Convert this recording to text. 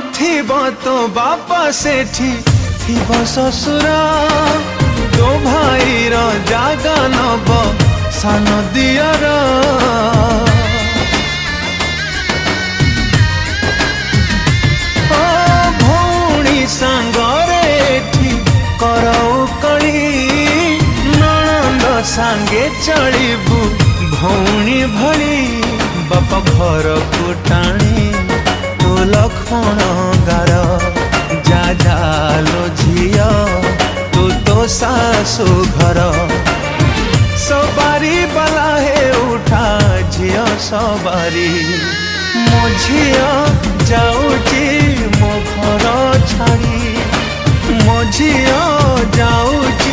नथिब तो बापा सेठी थिब ससुर तो भाईर जागा नब सान दियर भौणी सांगरे एठी करौ कली नणंद सांगे चलिबू भौणी भली बापा घर को टाणी तो लखण गार जा जालो झिया तो सासु घर सवारी बला है उठा झिया सवारी मो झिया जाऊची मो घर छाड़ी मो झिया जाऊची